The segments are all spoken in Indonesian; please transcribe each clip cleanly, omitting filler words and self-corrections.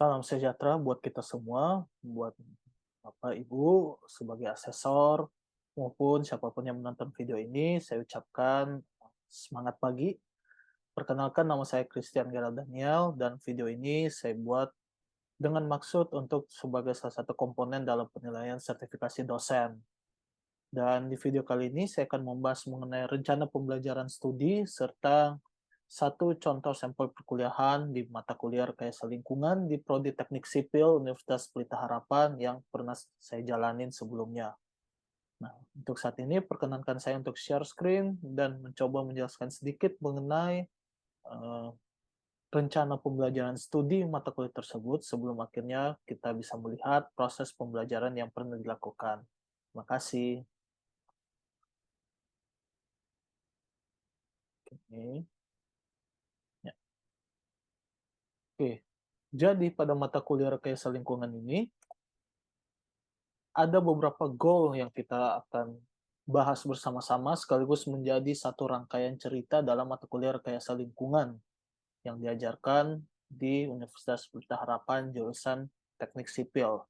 Salam sejahtera buat kita semua, buat Bapak, Ibu, sebagai asesor, maupun siapapun yang menonton video ini, saya ucapkan semangat pagi. Perkenalkan, nama saya Christian Gerald Daniel, dan video ini saya buat dengan maksud untuk sebagai salah satu komponen dalam penilaian sertifikasi dosen. Dan di video kali ini saya akan membahas mengenai rencana pembelajaran studi serta satu contoh sampel perkuliahan di mata kuliah rekayasa lingkungan di Prodi Teknik Sipil Universitas Pelita Harapan yang pernah saya jalanin sebelumnya. Nah, untuk saat ini perkenankan saya untuk share screen dan mencoba menjelaskan sedikit mengenai eh, rencana pembelajaran studi mata kuliah tersebut sebelum akhirnya kita bisa melihat proses pembelajaran yang pernah dilakukan. Terima kasih. Oke. Ya. Oke, jadi pada mata kuliah rekayasa lingkungan ini, ada beberapa goal yang kita akan bahas bersama-sama sekaligus menjadi satu rangkaian cerita dalam mata kuliah rekayasa lingkungan yang diajarkan di Universitas Pelita Harapan jurusan Teknik Sipil.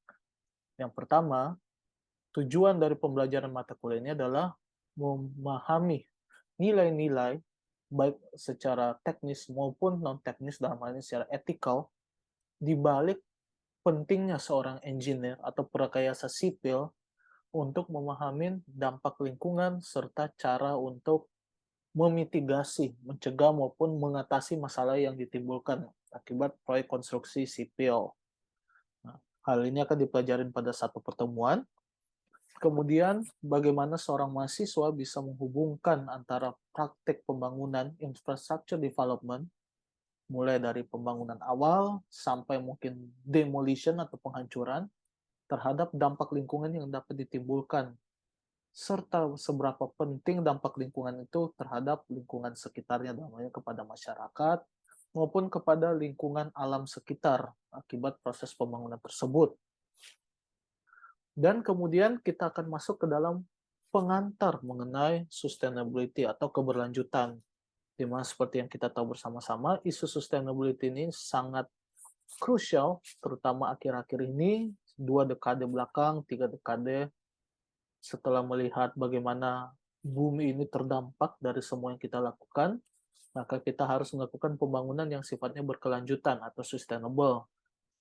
Yang pertama, tujuan dari pembelajaran mata kuliah ini adalah memahami nilai-nilai baik secara teknis maupun non-teknis dalam hal ini secara etikal di balik pentingnya seorang engineer atau prakarya sipil untuk memahami dampak lingkungan serta cara untuk memitigasi, mencegah maupun mengatasi masalah yang ditimbulkan akibat proyek konstruksi sipil. Nah, hal ini akan dipelajari pada satu pertemuan. Kemudian, bagaimana seorang mahasiswa bisa menghubungkan antara praktek pembangunan infrastructure development, mulai dari pembangunan awal sampai mungkin demolition atau penghancuran, terhadap dampak lingkungan yang dapat ditimbulkan, serta seberapa penting dampak lingkungan itu terhadap lingkungan sekitarnya, namanya kepada masyarakat maupun kepada lingkungan alam sekitar akibat proses pembangunan tersebut. Dan kemudian kita akan masuk ke dalam pengantar mengenai sustainability atau keberlanjutan, di mana seperti yang kita tahu bersama-sama, isu sustainability ini sangat krusial, terutama akhir-akhir ini, 2 dekade belakang, 3 dekade, setelah melihat bagaimana bumi ini terdampak dari semua yang kita lakukan, maka kita harus melakukan pembangunan yang sifatnya berkelanjutan atau sustainable.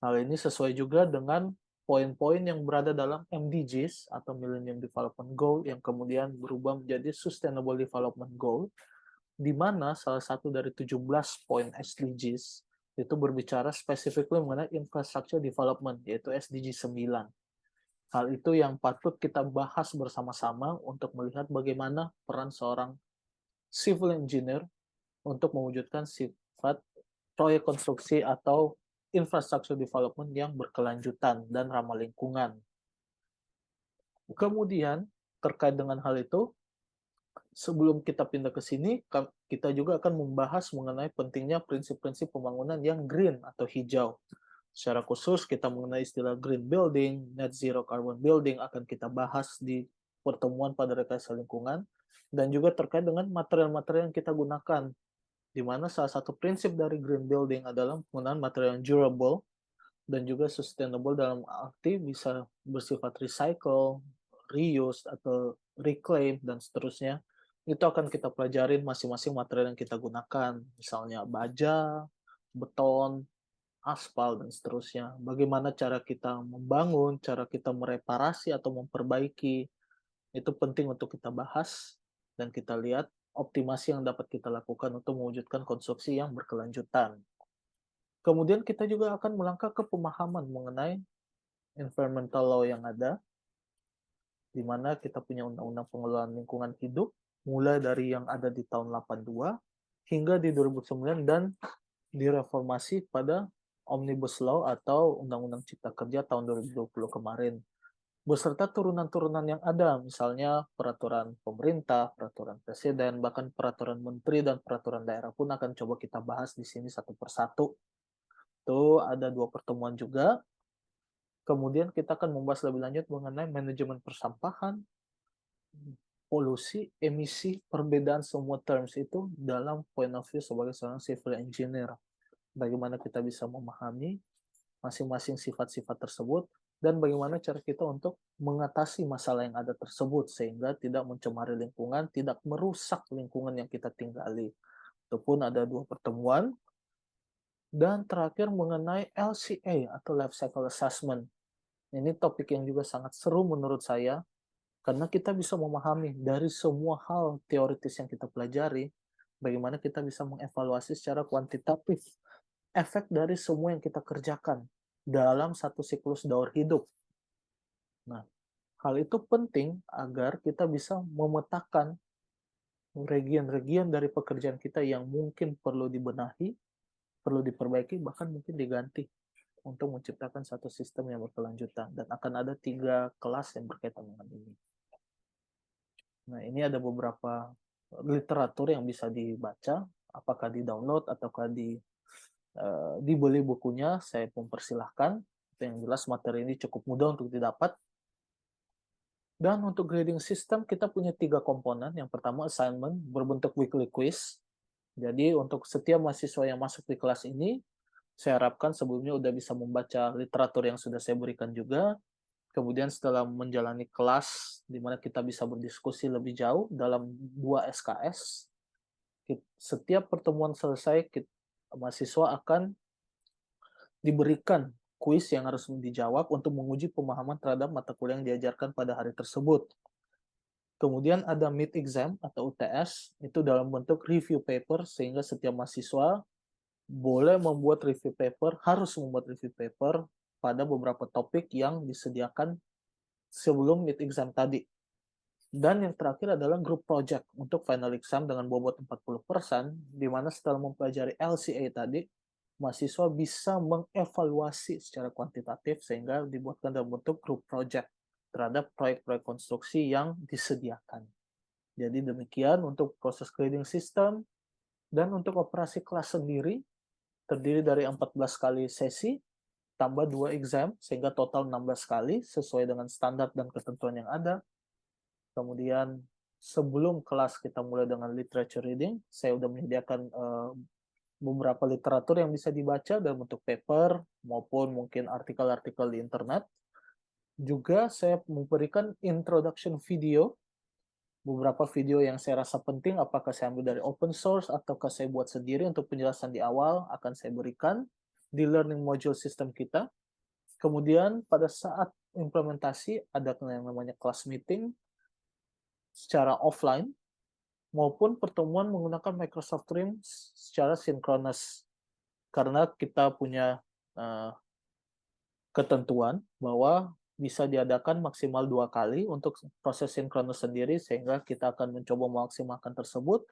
Hal ini sesuai juga dengan poin-poin yang berada dalam MDGs atau Millennium Development Goal yang kemudian berubah menjadi Sustainable Development Goal, di mana salah satu dari 17 poin SDGs itu berbicara spesifikly mengenai infrastructure development, yaitu SDG 9. Hal itu yang patut kita bahas bersama-sama untuk melihat bagaimana peran seorang civil engineer untuk mewujudkan sifat proyek konstruksi atau infrastructure development yang berkelanjutan dan ramah lingkungan. Kemudian, terkait dengan hal itu, sebelum kita pindah ke sini, kita juga akan membahas mengenai pentingnya prinsip-prinsip pembangunan yang green atau hijau. Secara khusus, kita mengenai istilah green building, net zero carbon building akan kita bahas di pertemuan pada rekayasa lingkungan, dan juga terkait dengan material-material yang kita gunakan, di mana salah satu prinsip dari green building adalah penggunaan material yang durable dan juga sustainable dalam arti bisa bersifat recycle, reuse, atau reclaim, dan seterusnya. Itu akan kita pelajarin masing-masing material yang kita gunakan, misalnya baja, beton, aspal, dan seterusnya. Bagaimana cara kita membangun, cara kita mereparasi atau memperbaiki, itu penting untuk kita bahas dan kita lihat optimasi yang dapat kita lakukan untuk mewujudkan konstruksi yang berkelanjutan. Kemudian kita juga akan melangkah ke pemahaman mengenai environmental law yang ada, di mana kita punya undang-undang pengelolaan lingkungan hidup, mulai dari yang ada di tahun 82 hingga di 2009 dan direformasi pada Omnibus Law atau Undang-Undang Cipta Kerja tahun 2020 kemarin. Beserta turunan-turunan yang ada, misalnya peraturan pemerintah, peraturan presiden, bahkan peraturan menteri dan peraturan daerah pun akan coba kita bahas di sini satu persatu. Itu ada 2 pertemuan juga. Kemudian kita akan membahas lebih lanjut mengenai manajemen persampahan, polusi, emisi, perbedaan semua terms itu dalam point of view sebagai seorang civil engineer. Bagaimana kita bisa memahami masing-masing sifat-sifat tersebut, dan bagaimana cara kita untuk mengatasi masalah yang ada tersebut sehingga tidak mencemari lingkungan, tidak merusak lingkungan yang kita tinggali. Itu pun ada 2 pertemuan. Dan terakhir mengenai LCA atau Life Cycle Assessment. Ini topik yang juga sangat seru menurut saya, karena kita bisa memahami dari semua hal teoritis yang kita pelajari, bagaimana kita bisa mengevaluasi secara kuantitatif efek dari semua yang kita kerjakan dalam satu siklus daur hidup. Nah, hal itu penting agar kita bisa memetakan region-region dari pekerjaan kita yang mungkin perlu dibenahi, perlu diperbaiki, bahkan mungkin diganti untuk menciptakan satu sistem yang berkelanjutan. Dan akan ada 3 kelas yang berkaitan dengan ini. Nah, ini ada beberapa literatur yang bisa dibaca, apakah di-download ataukah dibeli bukunya, saya mempersilahkan. Yang jelas materi ini cukup mudah untuk didapat. Dan untuk grading system, kita punya 3 komponen. Yang pertama, assignment berbentuk weekly quiz. Jadi, untuk setiap mahasiswa yang masuk di kelas ini, saya harapkan sebelumnya udah bisa membaca literatur yang sudah saya berikan juga. Kemudian setelah menjalani kelas, di mana kita bisa berdiskusi lebih jauh dalam 2 SKS, setiap pertemuan selesai, mahasiswa akan diberikan kuis yang harus dijawab untuk menguji pemahaman terhadap mata kuliah yang diajarkan pada hari tersebut. Kemudian ada mid exam atau UTS, itu dalam bentuk review paper, sehingga setiap mahasiswa boleh membuat review paper, harus membuat review paper pada beberapa topik yang disediakan sebelum mid exam tadi. Dan yang terakhir adalah group project untuk final exam dengan bobot 40%, di mana setelah mempelajari LCA tadi, mahasiswa bisa mengevaluasi secara kuantitatif sehingga dibuatkan dalam bentuk group project terhadap proyek-proyek konstruksi yang disediakan. Jadi demikian untuk proses grading system. Dan untuk operasi kelas sendiri, terdiri dari 14 kali sesi, tambah 2 exam, sehingga total 16 kali, sesuai dengan standar dan ketentuan yang ada. Kemudian sebelum kelas kita mulai dengan literature reading, saya sudah menyediakan beberapa literatur yang bisa dibaca dalam bentuk paper, maupun mungkin artikel-artikel di internet. Juga saya memberikan introduction video, beberapa video yang saya rasa penting, apakah saya ambil dari open source, ataukah saya buat sendiri untuk penjelasan di awal, akan saya berikan di learning module system kita. Kemudian pada saat implementasi, ada yang namanya class meeting secara offline, maupun pertemuan menggunakan Microsoft Teams secara sinkronus. Karena kita punya ketentuan bahwa bisa diadakan maksimal 2 kali untuk proses sinkronus sendiri, sehingga kita akan mencoba memaksimalkan tersebut,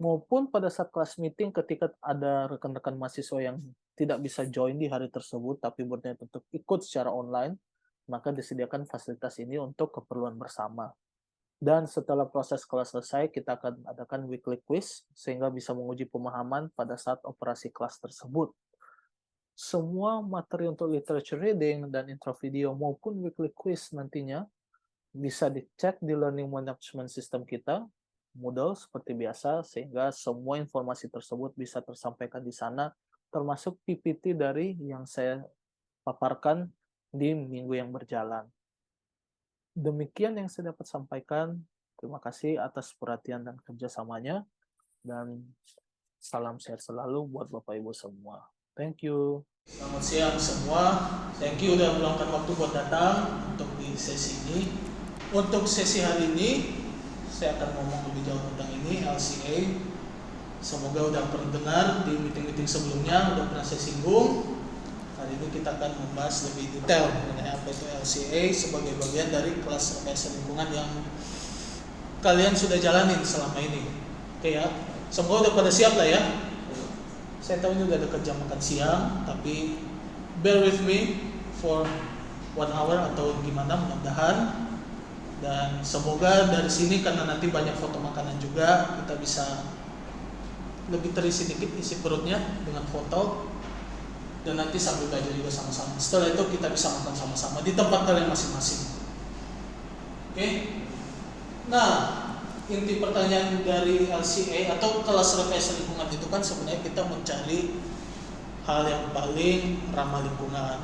maupun pada saat kelas meeting ketika ada rekan-rekan mahasiswa yang tidak bisa join di hari tersebut, tapi berniat untuk ikut secara online, maka disediakan fasilitas ini untuk keperluan bersama. Dan setelah proses kelas selesai, kita akan adakan weekly quiz, sehingga bisa menguji pemahaman pada saat operasi kelas tersebut. Semua materi untuk literature reading dan intro video maupun weekly quiz nantinya bisa dicek di learning management system kita, Moodle seperti biasa, sehingga semua informasi tersebut bisa tersampaikan di sana, termasuk PPT dari yang saya paparkan di minggu yang berjalan. Demikian yang saya dapat sampaikan. Terima kasih atas perhatian dan kerjasamanya. Dan salam sehat selalu buat Bapak Ibu semua. Thank you. Selamat siang semua. Thank you udah meluangkan waktu buat datang untuk di sesi ini. Untuk sesi hari ini, saya akan ngomong lebih jauh tentang ini, LCA. Semoga udah pernah dengar di meeting-meeting sebelumnya, udah pernah saya singgung. Hari ini kita akan membahas lebih detail mengenai apa itu LCA sebagai bagian dari kelas rekayasa lingkungan yang kalian sudah jalanin selama ini. Oke ya, semoga udah pada siap lah ya. Saya tahu ini udah dekat jam makan siang, tapi bear with me for 1 hour atau gimana, mudah-mudahan. Dan semoga dari sini, karena nanti banyak foto makanan juga, kita bisa lebih terisi dikit isi perutnya dengan foto. Dan nanti sambil belajar juga sama-sama. Setelah itu kita bisa makan sama-sama di tempat kalian masing-masing. Oke? Nah, inti pertanyaan dari LCA atau kelas rekayasa lingkungan itu kan sebenarnya kita mencari hal yang paling ramah lingkungan,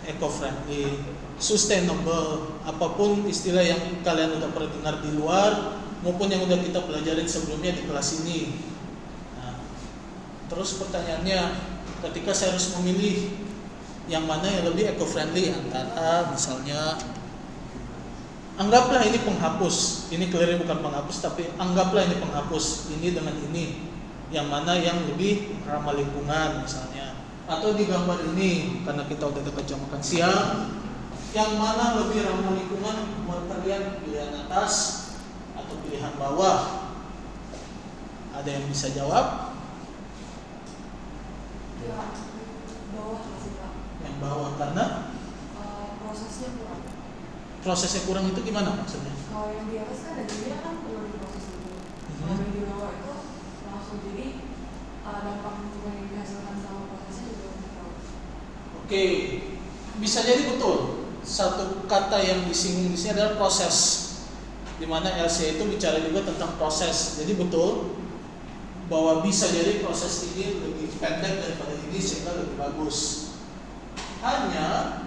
eco-friendly, sustainable, apapun istilah yang kalian udah pernah dengar di luar maupun yang udah kita pelajarin sebelumnya di kelas ini. Nah, terus pertanyaannya, ketika saya harus memilih yang mana yang lebih eco-friendly antara misalnya, anggaplah ini penghapus, ini clearly bukan penghapus tapi anggaplah ini penghapus, ini dengan ini, yang mana yang lebih ramah lingkungan misalnya. Atau di gambar ini, karena kita udah dekat jam makan siang, yang mana lebih ramah lingkungan buat kalian, pilihan atas atau pilihan bawah? Ada yang bisa jawab? Ya, bawah sih Pak. Yang bawah karena Prosesnya kurang. prosesnya kurang itu gimana maksudnya? Kalau yang di atas kan dia kan perlu diproses dulu. Kalau yang di bawah itu langsung jadi dampak lingkungan yang dihasilkan sama prosesnya juga lebih tahu. Oke, bisa jadi betul. Satu kata yang disinggung di sini adalah proses, di mana LCA itu bicara juga tentang proses. Jadi betul bahwa bisa jadi proses ini lebih pendek daripada ini sehingga lebih bagus. Hanya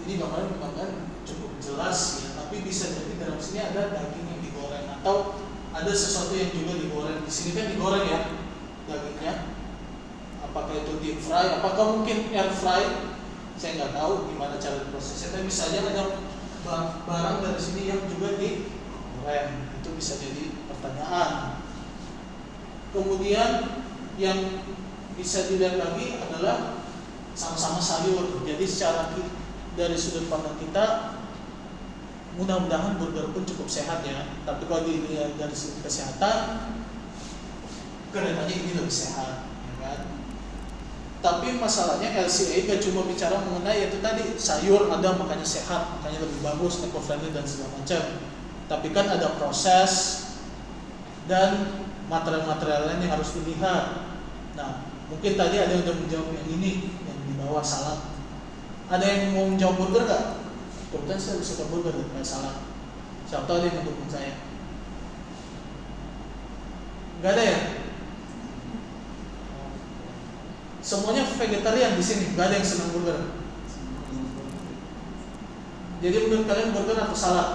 ini gambarnya bukan cukup jelas ya, tapi bisa jadi dalam sini ada daging yang digoreng atau ada sesuatu yang juga digoreng. Di sini kan digoreng ya dagingnya. Apakah itu deep fry? Apakah mungkin air fry? Saya nggak tahu gimana cara prosesnya. Tapi bisa aja ada barang dari sini yang juga digoreng. Itu bisa jadi pertanyaan. Kemudian yang bisa dilihat lagi adalah sama-sama sayur. Jadi secara dari sudut pandang kita, mudah-mudahan burger pun cukup sehat ya. Tapi kalau dilihat dari sudut kesehatan, kelihatannya ini lebih sehat, ya kan? Tapi masalahnya LCA gak cuma bicara mengenai itu tadi sayur ada makanya sehat, makanya lebih bagus, eco-friendly dan segala macam. Tapi kan ada proses dan material-material lain yang harus dilihat. Nah, mungkin tadi ada yang udah menjawab yang ini, yang di bawah salad. Ada yang mau menjawab burger gak? Kebetulan saya lebih suka burger daripada salad. Siapa tahu ada yang mendukung saya? Gak ada ya? Semuanya vegetarian di sini, gak ada yang senang burger. Jadi menurut kalian burger atau salad?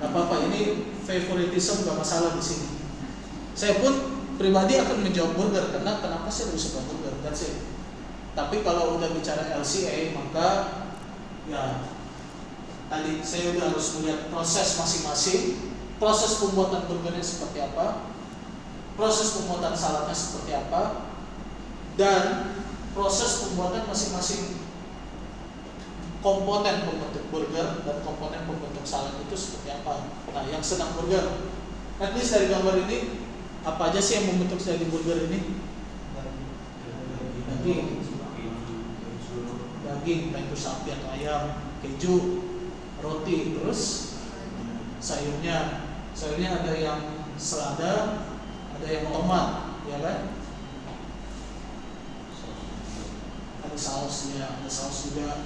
Gak apa-apa, ini favoritism gak masalah di sini. Saya pun pribadi akan menjawab burger karena kenapa saya lebih suka burger, that's it. Tapi kalau udah bicara LCA maka ya tadi saya udah harus melihat proses masing-masing, proses pembuatan burgernya seperti apa, proses pembuatan saladnya seperti apa, dan proses pembuatan masing-masing komponen pembentuk burger dan komponen pembentuk salad itu seperti apa. Nah, yang senang burger, at least dari gambar ini apa aja sih yang membentuk dari burger ini? Daging, baik itu sapi atau ayam, keju, roti, terus sayurnya ada yang selada, ada yang tomat, ya kan? Ada sausnya, ada saus juga.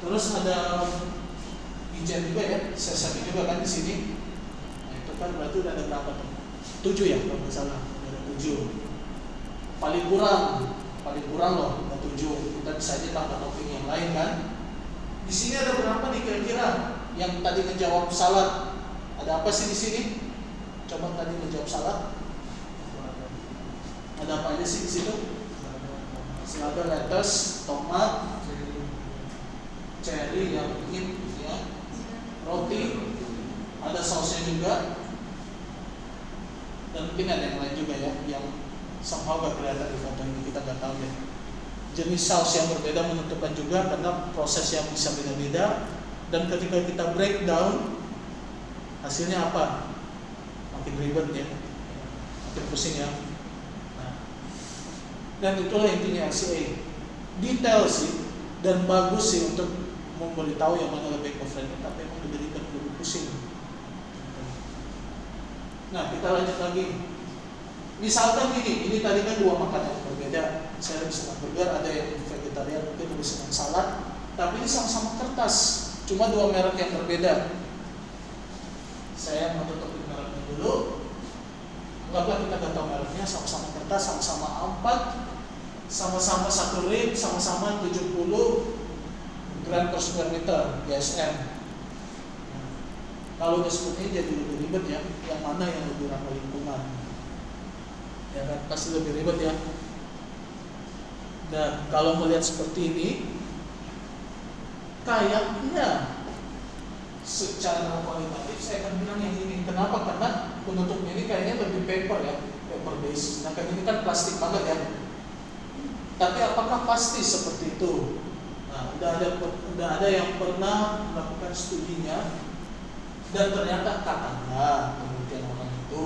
Terus ada wijen juga ya, sesame juga kan di sini. Nah, itu kan berarti udah ada berapa tuh? 7 ya kalau nggak salah, ada 7. Paling kurang loh, ada 7. Kita bisa aja tambah topping yang lain kan. Di sini ada berapa nih kira-kira? Yang tadi ngejawab salad, ada apa sih di sini? Coba tadi ngejawab salad. Ada apa aja sih di situ? Selada, lettuce, tomat, cherry yang mungkin ya, roti, ada sausnya juga, dan mungkin ada yang lain juga ya, yang somehow gak kelihatan di foto ini, kita gak tahu ya. Jenis saus yang berbeda menentukan juga karena proses yang bisa beda-beda, dan ketika kita breakdown hasilnya apa? Makin ribet ya, makin pusing ya. Nah, dan itulah intinya LCA, detail sih dan bagus sih untuk memberitahu yang mana lebih eco-friendly, tapi emang diberikan lebih pusing. Nah, kita lanjut lagi. Misalkan ini tadi kan 2 makanan yang berbeda. Saya lebih senang burger, ada yang vegetarian, mungkin lebih senang salad. Tapi ini sama-sama kertas, cuma 2 merek yang berbeda. Saya mau tutup mereknya dulu. anggaplah kita nggak tahu mereknya, sama-sama kertas, sama-sama A4, sama-sama satu rim, sama-sama 70 gram per square meter GSM. Kalau udah seperti ini jadi lebih ribet ya, yang mana yang lebih ramah lingkungan? Ya kan, pasti lebih ribet ya. Dan kalau melihat seperti ini, kayaknya secara kualitatif saya akan bilang yang ini. Kenapa? Karena penutupnya ini kayaknya lebih paper ya, paper base. Nah, kan ini kan plastik banget ya. Tapi apakah pasti seperti itu? Nah, udah ada yang pernah melakukan studinya dan ternyata katanya kemudian orang itu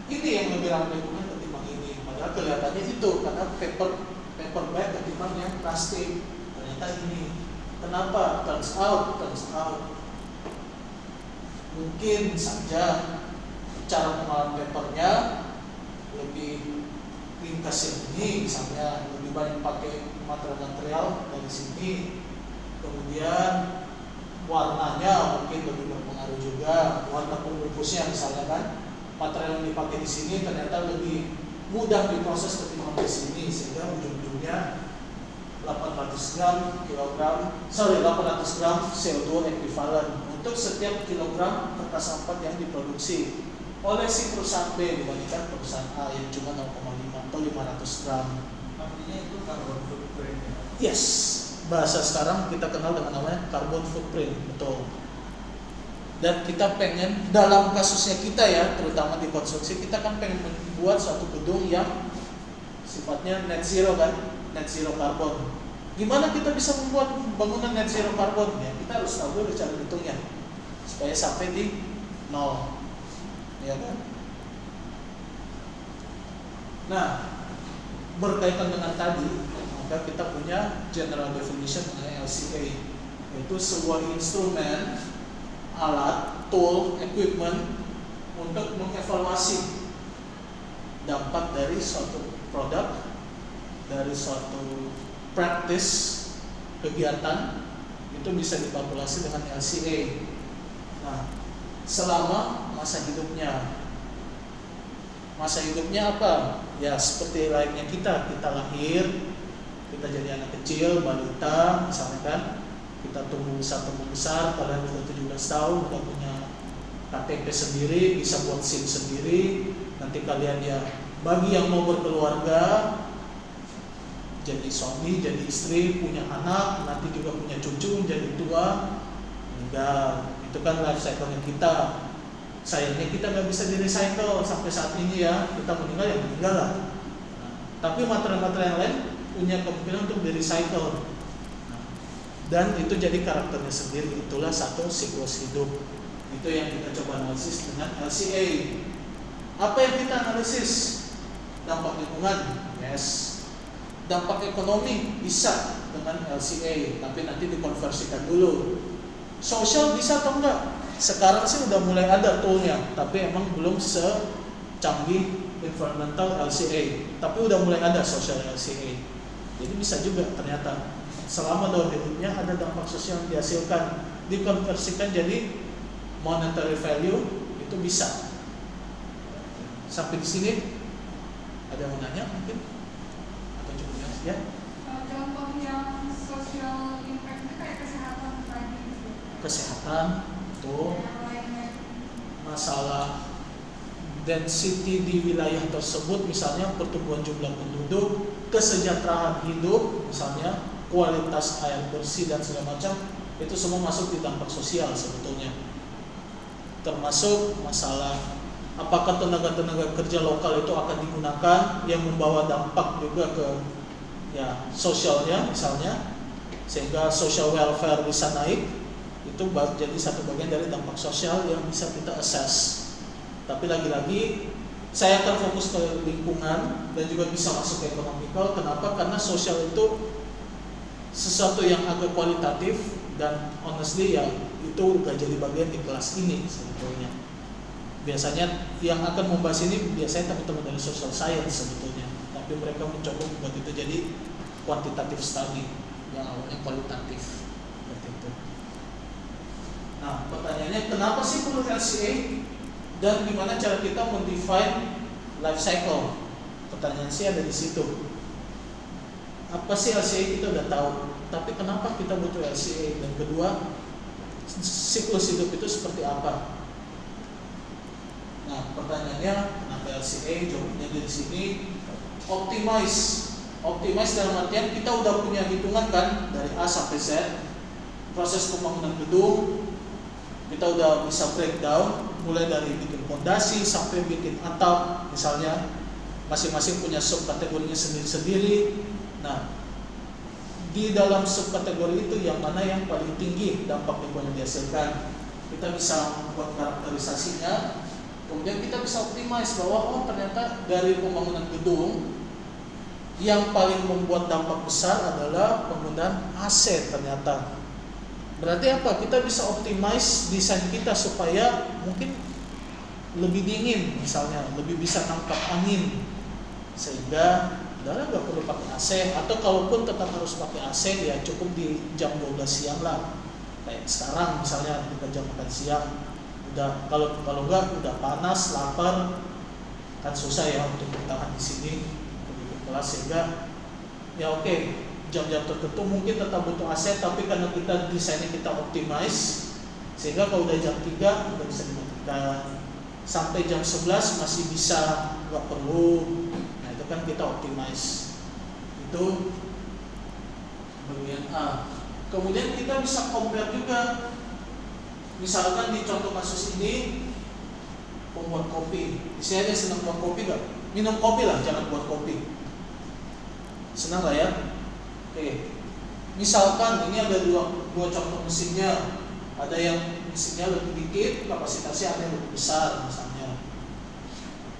ini yang lebih ramah lingkungan ketimbang ini. Padahal kelihatannya itu karena paper bag ketimbang yang plastik. Ternyata ini. Kenapa? Turns out mungkin saja cara pengolahan papernya lebih ringkas yang ini, misalnya lebih banyak pakai material dari sini, kemudian warnanya mungkin lebih berpengaruh juga, warna pembungkusnya misalnya kan, material yang dipakai di sini ternyata lebih mudah diproses ketimbang di sini, sehingga ujung-ujungnya 800 gram CO2 ekivalen untuk setiap kilogram kertas A4 yang diproduksi oleh si perusahaan B dibandingkan perusahaan A yang cuma 0,5 atau 500 gram. Artinya itu carbon footprint. Yes, bahasa sekarang kita kenal dengan namanya carbon footprint, betul. Dan kita pengen, dalam kasusnya kita ya, terutama di konstruksi, kita kan pengen membuat suatu gedung yang sifatnya net zero kan, net zero carbon. Gimana kita bisa membuat bangunan net zero carbon? Ya, kita harus tahu dulu cara hitungnya supaya sampai di 0, ya kan? Nah, berkaitan dengan tadi, maka kita punya general definition mengenai LCA, yaitu sebuah instrumen, alat, tool, equipment untuk mengevaluasi dampak dari suatu produk, dari suatu practice, kegiatan, itu bisa dikalkulasi dengan LCA. Nah, selama masa hidupnya. Masa hidupnya apa? Ya seperti layaknya kita lahir, kita jadi anak kecil, balita, misalnya kan, kita tumbuh besar, kalian udah 17 tahun, udah punya KTP sendiri, bisa buat SIM sendiri, nanti kalian ya, bagi yang mau berkeluarga, jadi suami, jadi istri, punya anak, nanti juga punya cucu, jadi tua, meninggal. Itu kan life cycle-nya kita. Sayangnya kita nggak bisa di-recycle sampai saat ini ya, kita meninggal ya meninggal lah. Tapi material-material yang lain punya kemungkinan untuk di-recycle. Dan itu jadi karakternya sendiri, itulah satu siklus hidup. Itu yang kita coba analisis dengan LCA. Apa yang kita analisis? Dampak lingkungan, yes. Dampak ekonomi bisa dengan LCA, tapi nanti dikonversikan dulu. Sosial bisa atau enggak? Sekarang sih udah mulai ada toolnya, tapi emang belum secanggih environmental LCA. Tapi udah mulai ada social LCA. Jadi bisa juga ternyata selama dalam hidupnya ada dampak sosial yang dihasilkan, dikonversikan jadi monetary value, itu bisa. Sampai di sini ada yang mau nanya mungkin? Atau cukup ya? Contoh yang social impact itu kayak kesehatan tadi. Kesehatan, tuh. Masalah density di wilayah tersebut, misalnya pertumbuhan jumlah penduduk, kesejahteraan hidup, misalnya kualitas air bersih dan segala macam, itu semua masuk di dampak sosial sebetulnya. Termasuk masalah apakah tenaga-tenaga kerja lokal itu akan digunakan, yang membawa dampak juga ke ya sosialnya misalnya, sehingga social welfare bisa naik, itu jadi satu bagian dari dampak sosial yang bisa kita assess. Tapi lagi-lagi saya akan fokus ke lingkungan dan juga bisa masuk ke economical. Kenapa? Karena sosial itu sesuatu yang agak kualitatif dan honestly ya itu gak jadi bagian di kelas ini sebetulnya. Biasanya yang akan membahas ini biasanya teman-teman dari social science sebetulnya, tapi mereka mencoba membuat itu jadi quantitative study yang awalnya kualitatif seperti itu. Nah, pertanyaannya kenapa sih perlu LCA dan gimana cara kita mendefine life cycle. Pertanyaan sih ada di situ. Apa sih LCA kita udah tahu, tapi kenapa kita butuh LCA? Dan kedua, siklus hidup itu seperti apa? Nah, pertanyaannya kenapa LCA? Jawabannya dari sini. Optimize dalam artian kita udah punya hitungan kan dari A sampai Z. Proses pembangunan gedung kita udah bisa breakdown, mulai dari bikin fondasi sampai bikin atap misalnya, masing-masing punya subkategorinya sendiri-sendiri. Nah, di dalam subkategori itu yang mana yang paling tinggi dampak lingkungan yang dihasilkan, kita bisa membuat karakterisasinya. Kemudian kita bisa optimize bahwa oh ternyata dari pembangunan gedung yang paling membuat dampak besar adalah penggunaan AC ternyata. Berarti apa? Kita bisa optimize desain kita supaya mungkin lebih dingin misalnya, lebih bisa nangkap angin, sehingga udahlah nggak perlu pakai AC, atau kalaupun tetap harus pakai AC ya cukup di jam 12 siang lah, kayak sekarang misalnya di jam makan siang. Udah kalau nggak udah panas, lapar, kan susah ya untuk bertahan di sini di kelas, sehingga ya oke, jam-jam tertentu mungkin tetap butuh AC, tapi karena kita desainnya kita optimize, sehingga kalau udah jam 3 udah bisa dimatikan, sampai jam 11 masih bisa, nggak perlu. Nah itu kan kita optimize. Itu bagian A. Kemudian kita bisa compare juga. Misalkan di contoh kasus ini pembuat kopi, saya aja senang buat kopi gak? Minum kopi lah, jangan buat kopi. Senang gak ya? Oke. Misalkan ini ada dua contoh mesinnya, ada yang mesinnya lebih dikit, kapasitasnya ada yang lebih besar misalnya.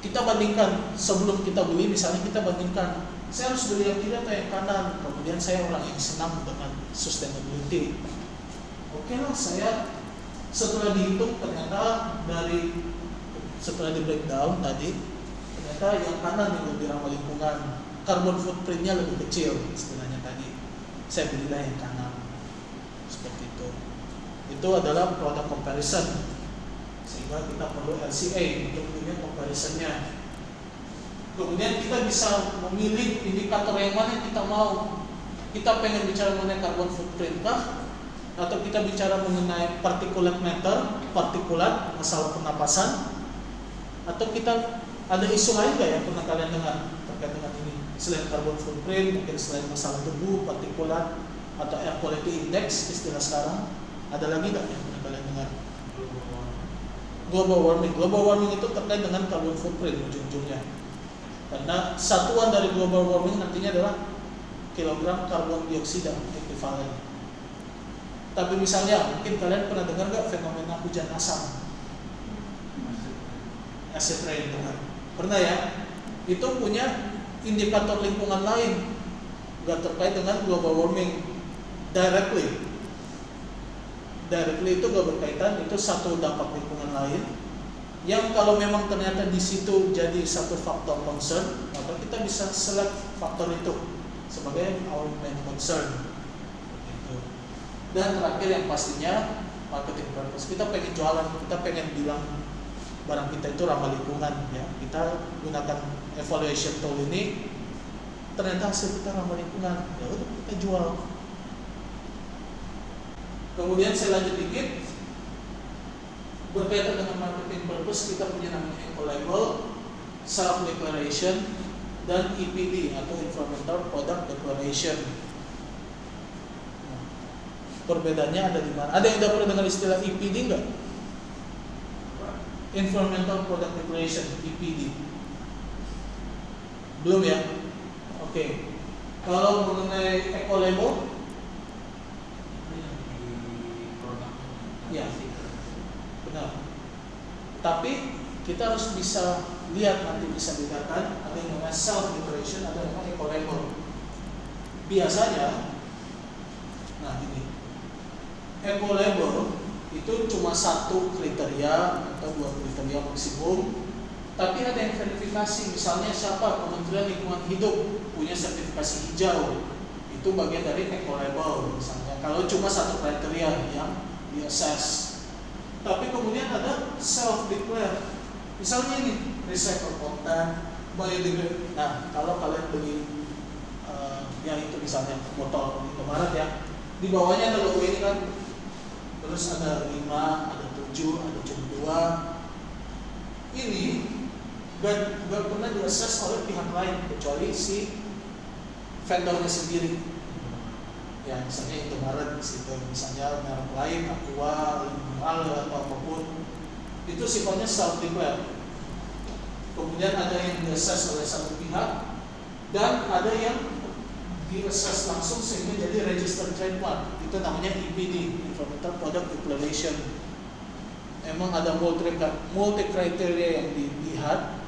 Kita bandingkan, sebelum kita beli misalnya kita bandingkan, saya harus beli yang kiri atau yang kanan. Kemudian saya orang yang senang dengan sustainability. Oke lah, saya setelah dihitung ternyata setelah di breakdown tadi, ternyata yang kanan yang lebih ramah lingkungan, carbon footprintnya lebih kecil istilahnya tadi. Saya belilah yang kanan. Seperti itu. Itu adalah product comparison. Sehingga kita perlu LCA untuk punya comparisonnya. Kemudian kita bisa memilih indikator yang mana yang kita mau. Kita pengen bicara mengenai carbon footprint kah? Atau kita bicara mengenai particulate matter, partikulat, masalah pernapasan, atau kita ada isu lain nggak yang pernah kalian dengar terkait dengan ini? Selain carbon footprint, mungkin selain masalah debu, partikulat, atau air quality index istilah sekarang, ada lagi nggak yang pernah kalian dengar? Global warming itu terkait dengan carbon footprint ujung-ujungnya. Karena satuan dari global warming nantinya adalah kilogram karbon dioksida ekuivalen. Tapi misalnya, mungkin kalian pernah dengar nggak fenomena hujan asam? Acid rain, dengar? Pernah ya? Itu punya indikator lingkungan lain, nggak terkait dengan global warming directly. Directly itu nggak berkaitan, itu satu dampak lingkungan lain. Yang kalau memang ternyata di situ jadi satu faktor concern, maka kita bisa select faktor itu sebagai our main concern. Dan terakhir yang pastinya marketing purpose. Kita pengen jualan, kita pengen bilang barang kita itu ramah lingkungan ya. Kita gunakan evaluation tool ini, ternyata hasil kita ramah lingkungan, ya udah kita jual. Kemudian saya lanjut dikit, berkaitan dengan marketing purpose, kita punya namanya eco-label, self declaration, dan EPD atau environmental product declaration. Perbedaannya ada di mana? Ada yang udah pernah dengar istilah EPD enggak? Environmental Product Declaration, EPD. Belum ya? Oke. Kalau mengenai eco-label, ya, benar. Tapi kita harus bisa lihat, nanti bisa bedakan, ada yang namanya self declaration, ada yang namanya eco-label. Biasanya, nah ini, eco-label itu cuma satu kriteria atau dua kriteria maksimum, tapi ada yang verifikasi. Misalnya siapa? Kementerian Lingkungan Hidup punya sertifikasi hijau, itu bagian dari eco-label misalnya. Kalau cuma satu kriteria yang di-assess. Tapi kemudian ada self-declare. Misalnya ini, recycle content, biodegradable. Nah, kalau kalian beli yang itu misalnya botol Indomaret ya, di bawahnya ada logo ini kan, terus ada 5, ada 7, ada cuma 2. Ini gak pernah diakses oleh pihak lain kecuali si vendornya sendiri. Ya misalnya Indomaret di situ, misalnya merek lain, Aqua, Mineral atau apapun, itu sifatnya self declare. Kemudian ada yang diakses oleh satu pihak dan ada yang diakses langsung sehingga jadi registered trademark. Itu namanya EPD, Environmental Product Declaration. Emang ada multi kriteria yang dilihat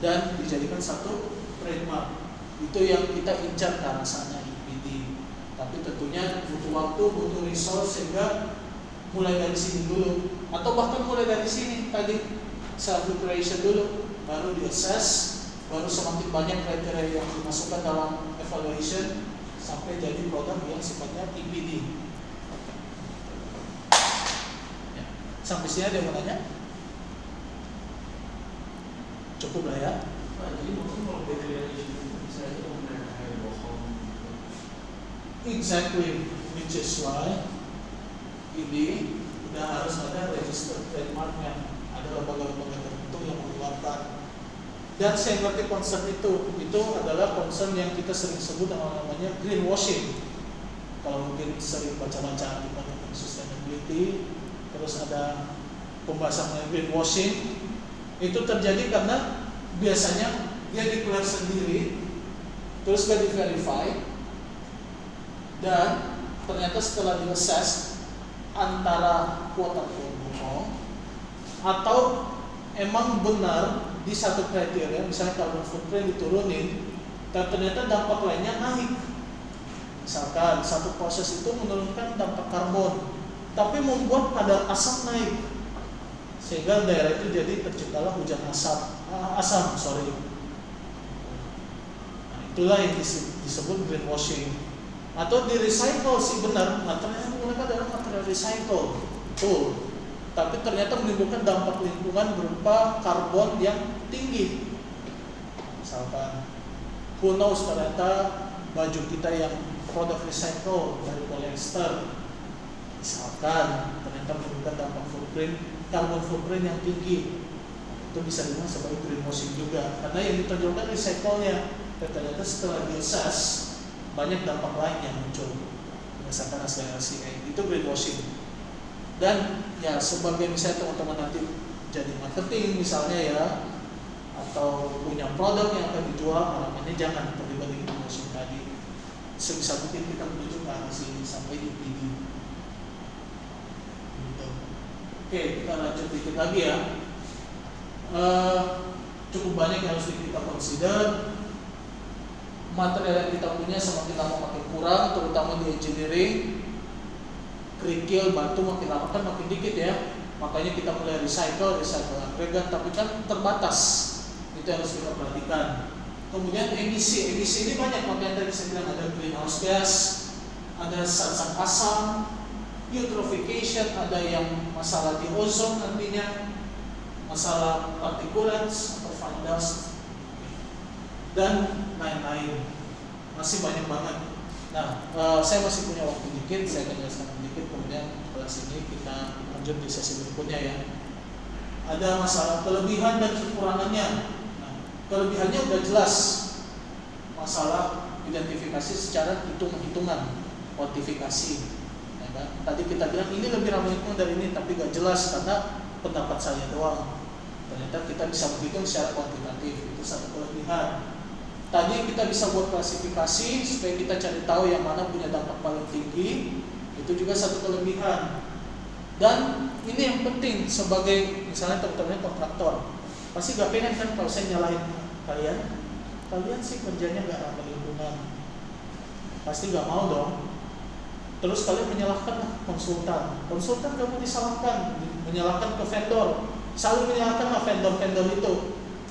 dan dijadikan satu trademark. Itu yang kita incar ke arah sana, EPD. Tapi tentunya butuh waktu, butuh resource, sehingga mulai dari sini dulu, atau bahkan mulai dari sini tadi self declaration dulu, baru diassess, baru semakin banyak kriteria yang dimasukkan dalam evaluation sampai jadi produk yang sifatnya EPD. Ya. Sampai sini ada yang mau tanya? Cukup lah ya. Jadi mungkin kalau declaration itu bisa aja mereka kayak bohong. Exactly, which is why ini udah harus ada registered trademarknya, ada lembaga-lembaga tertentu yang mengeluarkan. Dan saya ngerti konsep itu adalah konsep yang kita sering sebut namanya greenwashing. Kalau mungkin sering baca-baca tentang sustainability, terus ada pembahasan mengenai greenwashing, itu terjadi karena biasanya dia declare sendiri, terus gak di-verify, dan ternyata setelah di-assess antara kuota bohong atau emang benar di satu kriteria, misalnya carbon footprint diturunin, dan ternyata dampak lainnya naik. Misalkan satu proses itu menurunkan dampak karbon, tapi membuat kadar asam naik, sehingga daerah itu jadi terciptalah hujan asam. Nah, itulah yang disebut greenwashing. Atau di recycle sih benar, material yang menggunakan adalah material recycle, betul. Tapi ternyata menimbulkan dampak lingkungan berupa karbon yang tinggi. Misalkan, who knows, ternyata baju kita yang produk recycle dari polyester, misalkan ternyata menimbulkan dampak carbon footprint yang tinggi. Itu bisa dibilang sebagai greenwashing juga, karena yang ditonjolkan recycle-nya, dan ternyata setelah di-assess banyak dampak lain yang muncul berdasarkan hasil LCA. Itu greenwashing. Dan ya sebagai misalnya teman-teman nanti jadi marketing misalnya ya, atau punya produk yang akan dijual, harapannya jangan terlibat di greenwashing tadi. Sebisa mungkin kita menuju ke arah sini sampai di PD. Gitu. Oke, kita lanjut dikit lagi ya. Cukup banyak yang harus kita consider. Material yang kita punya semakin lama makin kurang, terutama di engineering. Kerikil, batu makin lama kan makin dikit ya. Makanya kita mulai recycle agregat, tapi kan terbatas. Itu harus kita perhatikan. Kemudian emisi ini banyak, makanya tadi saya bilang ada greenhouse gas, ada zat-zat asam, eutrophication, ada yang masalah di ozon nantinya, masalah particulates atau fine dust, dan lain-lain. Masih banyak banget. Nah, saya masih punya waktu dikit, saya akan jelaskan sedikit, kemudian kelas ini kita lanjut di sesi berikutnya ya. Ada masalah kelebihan dan kekurangannya. Nah, kelebihannya udah jelas, masalah identifikasi secara hitung-hitungan, kuantifikasi. Ya kan? Tadi kita bilang ini lebih ramah lingkungan dari ini, tapi gak jelas karena pendapat saya doang. Ternyata kita bisa menghitung secara kuantitatif, itu satu kelebihan. Tadi kita bisa buat klasifikasi supaya kita cari tahu yang mana punya dampak paling tinggi, itu juga satu kelebihan. Dan ini yang penting sebagai misalnya teman-teman kontraktor, pasti gak pengen kan kalau saya nyalahin kalian sih kerjanya gak ramah lingkungan, pasti gak mau dong. Terus kalian menyalahkan konsultan gak mau disalahkan, menyalahkan ke vendor, selalu menyalahkan vendor itu.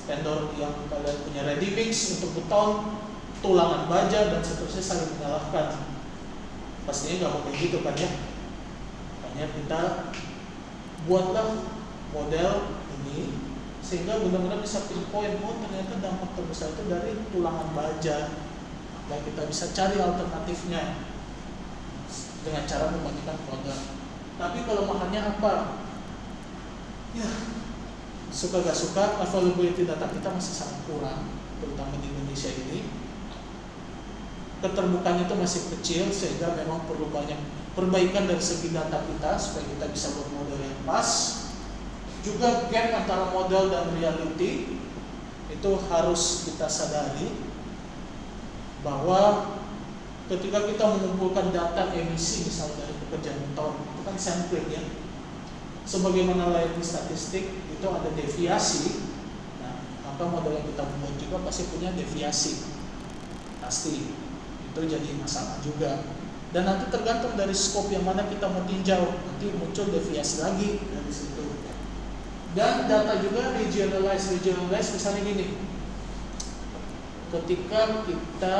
Vendor yang kalian punya ready mix untuk beton, tulangan baja dan seterusnya saling menyalahkan. Pastinya nggak mau kayak gitu kan ya. Makanya kita buatlah model ini sehingga benar-benar bisa pinpoint, oh ternyata dampak terbesar itu dari tulangan baja. Dan kita bisa cari alternatifnya dengan cara membagikan produk. Tapi kelemahannya apa? Ya, suka gak suka, availability data kita masih sangat kurang, terutama di Indonesia ini. Keterbukaan itu masih kecil, sehingga memang perlu banyak perbaikan dari segi data kita supaya kita bisa buat model yang pas. Juga gap antara model dan reality itu harus kita sadari bahwa ketika kita mengumpulkan data emisi misalnya dari pekerjaan tahun, itu kan sampling ya. Sebagaimana layaknya statistik itu ada deviasi. Nah, maka model yang kita buat juga pasti punya deviasi. Pasti. Itu jadi masalah juga. Dan nanti tergantung dari scope yang mana kita mau tinjau, nanti muncul deviasi lagi dari situ. Dan data juga regionalize misalnya gini. Ketika kita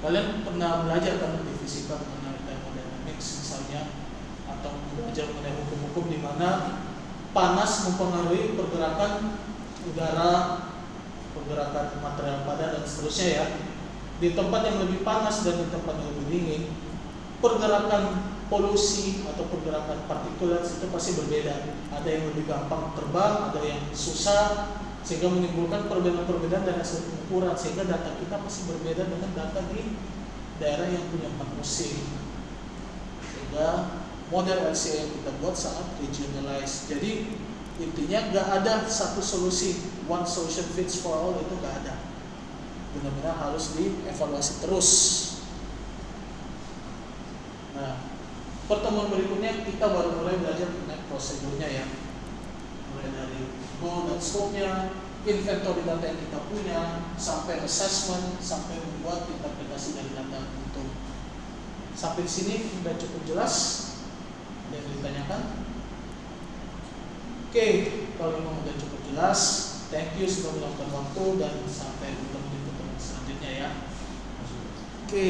kalian pernah belajar kan di fisika mengenai thermodynamics misalnya, atau belajar mengenai hukum-hukum di mana panas mempengaruhi pergerakan udara, pergerakan material padat dan seterusnya ya. Di tempat yang lebih panas dan di tempat yang lebih dingin, pergerakan polusi atau pergerakan partikulat itu pasti berbeda. Ada yang lebih gampang terbang, ada yang susah, sehingga menimbulkan perbedaan-perbedaan dari hasil pengukuran, sehingga data kita pasti berbeda dengan data di daerah yang punya 4 musim. Sehingga model LCA yang kita buat sangat regionalized. Jadi intinya nggak ada satu solusi, one solution fits for all, itu nggak ada. Benar-benar harus dievaluasi terus. Nah, pertemuan berikutnya kita baru mulai belajar mengenai prosedurnya ya, mulai dari goal dan scope-nya, inventory data yang kita punya, sampai assessment, sampai membuat interpretasi dari data itu. Sampai di sini sudah cukup jelas. Ada yang ditanyakan? Oke, kalau memang sudah cukup jelas, thank you sudah meluangkan waktu dan sampai bertemu di pertemuan selanjutnya ya. Oke.